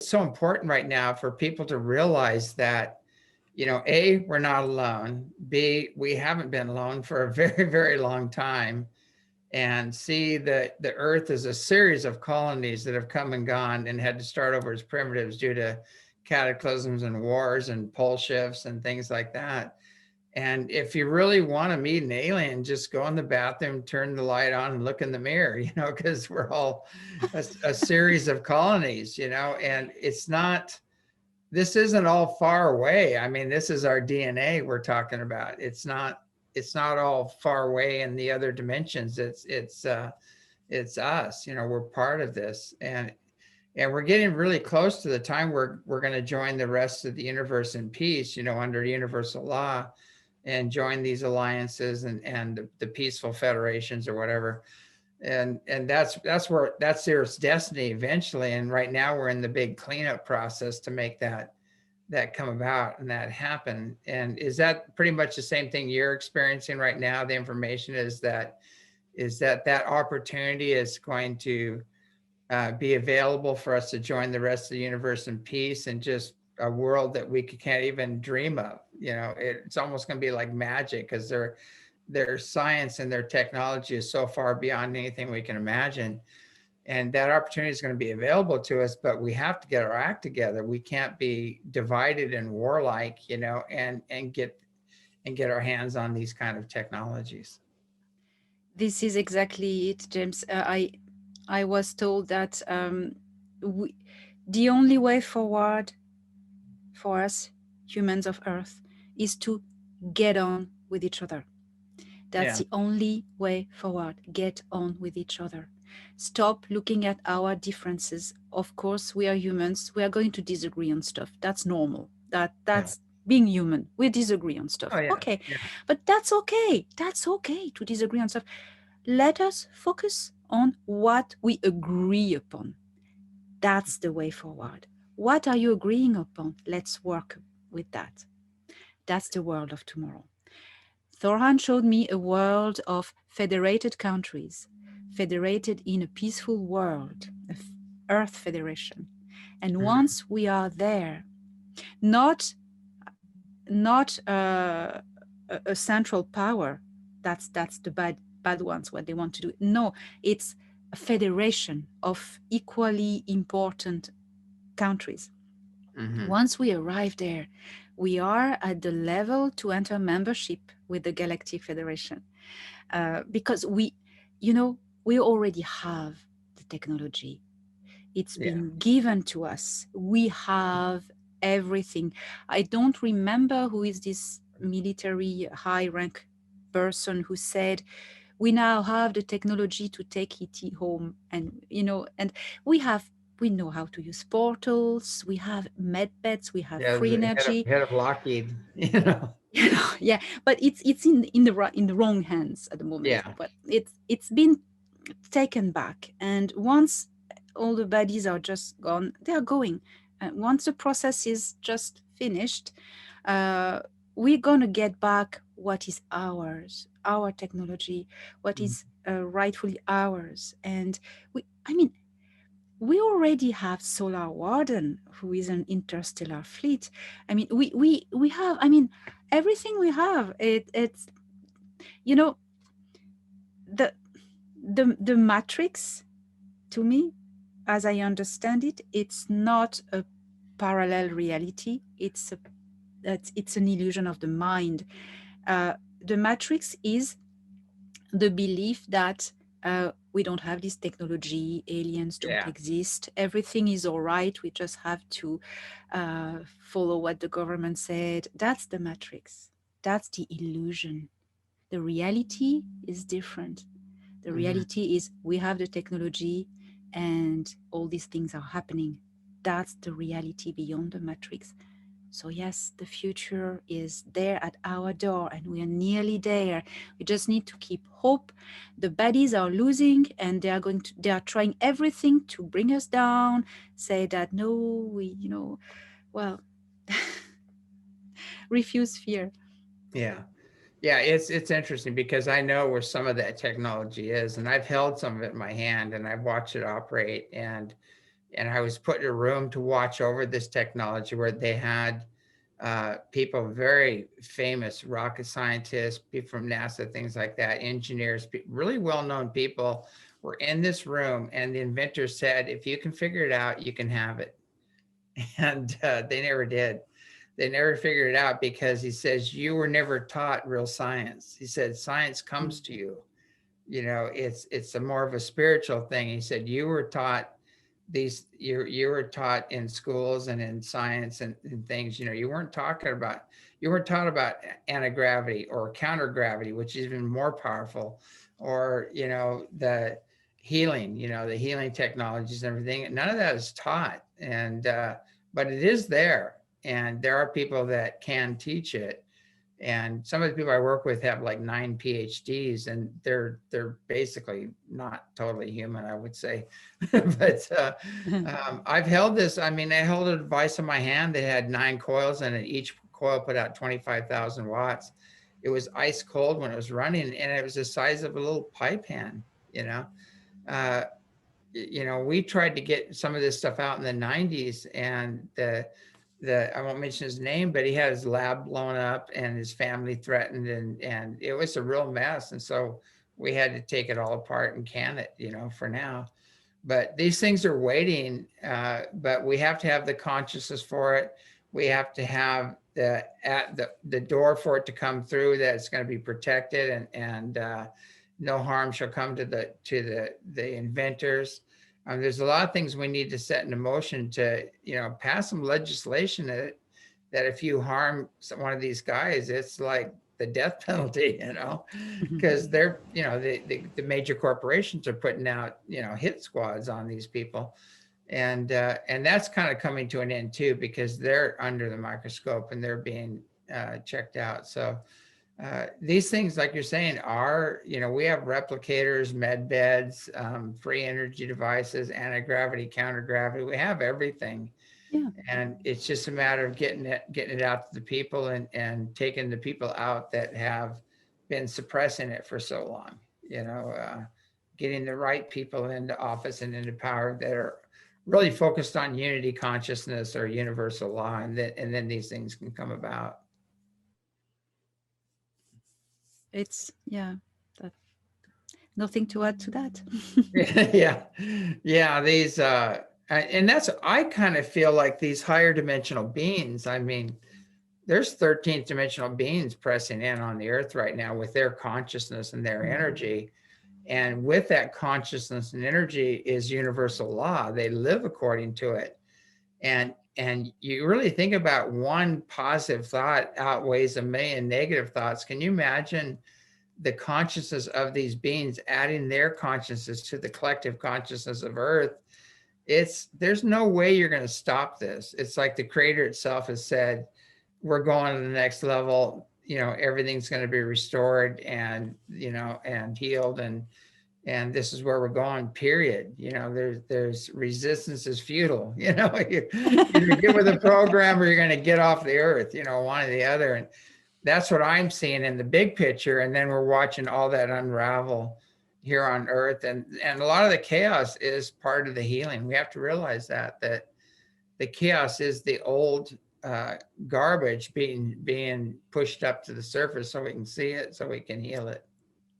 it's so important right now for people to realize that, A, we're not alone. B, we haven't been alone for a very, very long time. And C, that the Earth is a series of colonies that have come and gone and had to start over as primitives due to cataclysms and wars and pole shifts and things like that. And if you really want to meet an alien, just go in the bathroom, turn the light on, and look in the mirror, because we're all a series of colonies, and this isn't all far away. I mean, this is our DNA we're talking about. It's not all far away in the other dimensions. It's us, we're part of this. And we're getting really close to the time where we're going to join the rest of the universe in peace, under universal law, and join these alliances and the peaceful federations or whatever. And that's their destiny eventually. And right now we're in the big cleanup process to make that come about and that happen. And is that pretty much the same thing you're experiencing right now? The information is that opportunity is going to be available for us to join the rest of the universe in peace, and just a world that we can't even dream of. It's almost going to be like magic, because their science and their technology is so far beyond anything we can imagine. And that opportunity is going to be available to us, but we have to get our act together. We can't be divided and warlike, and get our hands on these kind of technologies. This is exactly it, James. I was told that the only way forward for us humans of Earth is to get on with each other. That's Yeah. the only way forward. Get on with each other. Stop looking at our differences. Of course, we are humans. We are going to disagree on stuff. That's normal. That's being human. We disagree on Oh stuff. yeah. Okay. Yeah. But that's okay. That's okay to disagree on stuff. Let us focus on what we agree upon. That's the way forward. What are you agreeing upon? Let's work with that. That's the world of tomorrow. Thorhan showed me a world of federated countries, federated in a peaceful world, Earth Federation. And Mhm. once we are there, not a central power. That's the bad ones. What they want to do. No, it's a federation of equally important countries. Mhm. Once we arrive there, we are at the level to enter membership with the Galactic Federation, because we already have the technology. It's Yeah. been given to us. We have everything. I don't remember who is this military high rank person who said we now have the technology to take it home, and we know how to use portals, we have med beds, we have Yeah. free The energy. head of Lockheed. Yeah, but it's in the wrong hands at the moment. Yeah. But it's been taken back, and once all the bodies are just gone, they are going. And once the process is just finished, uh, we're gonna get back what is ours, our technology, what Mhm. is rightfully ours. And I mean, we already have Solar Warden, who is an interstellar fleet. I mean, we have. I mean, everything we have. It's you know the the Matrix, to me, as I understand it, it's not a parallel reality. It's an illusion of the mind. The Matrix is the belief that we don't have this technology, aliens don't Yeah. exist, everything is all right. We just have to follow what the government said. That's the Matrix. That's the illusion. The reality is different. The Mhm. reality is we have the technology and all these things are happening. That's the reality beyond the Matrix. So, yes, the future is there at our door and we are nearly there. We just need to keep hope. The baddies are losing and they are trying everything to bring us down, say that no, well, refuse fear. Yeah. Yeah, it's interesting because I know where some of that technology is, and I've held some of it in my hand and I've watched it operate. And and I was put in a room to watch over this technology where they had people, very famous rocket scientists, people from NASA, things like that, engineers, really well-known people were in this room, and the inventor said, if you can figure it out, you can have it. And they never did. They never figured it out because he says, you were never taught real science. He said, science comes to you. You know, it's a more of a spiritual thing. He said, you were taught you were taught in schools and in science and things, you know, you weren't taught about anti-gravity or counter-gravity, which is even more powerful, or, you know, the healing, you know, the healing technologies and everything. None of that is taught. And but it is there. And there are people that can teach it. And some of the people I work with have like 9 PhDs, and they're basically not totally human, I would say. But I've held this. I mean, I held a device in my hand that had 9 coils in it. Each coil put out 25,000 watts. It was ice cold when it was running, and it was the size of a little pipe hand. You know, uh, you know, we tried to get some of this stuff out in the 90s, and I won't mention his name, but he had his lab blown up and his family threatened, and it was a real mess. And so we had to take it all apart and can it, you know, for now. But these things are waiting, but we have to have the consciousness for it. We have to have the door for it to come through, that it's going to be protected, and no harm shall come to the inventors. There's a lot of things we need to set into motion to, you know, pass some legislation that if you harm one of these guys, it's like the death penalty, you know, because they're, you know, the major corporations are putting out, you know, hit squads on these people. And that's kind of coming to an end too, because they're under the microscope and they're being checked out. So these things, like you're saying, are, you know, we have replicators, med beds, free energy devices, anti-gravity, counter-gravity. We have everything. Yeah. And it's just a matter of getting it out to the people, and taking the people out that have been suppressing it for so long, you know, getting the right people into office and into power that are really focused on unity consciousness or universal law, and then these things can come about. It's, yeah, that, nothing to add to that. Yeah, yeah, these and that's, I kind of feel like these higher dimensional beings, I mean, there's 13th dimensional beings pressing in on the earth right now with their consciousness and their energy. And with that consciousness and energy is universal law. They live according to it. And you really think about, one positive thought outweighs a million negative thoughts. Can you imagine the consciousness of these beings adding their consciousness to the collective consciousness of Earth? There's no way you're going to stop this. It's like the creator itself has said, we're going to the next level, you know, everything's going to be restored and, you know, and healed, and this is where we're going, period. You know, there's resistance is futile, you know, you either get with the program or you're going to get off the earth, you know, one or the other. And that's what I'm seeing in the big picture. And then we're watching all that unravel here on earth. And a lot of the chaos is part of the healing. We have to realize that the chaos is the old garbage being pushed up to the surface so we can see it, so we can heal it.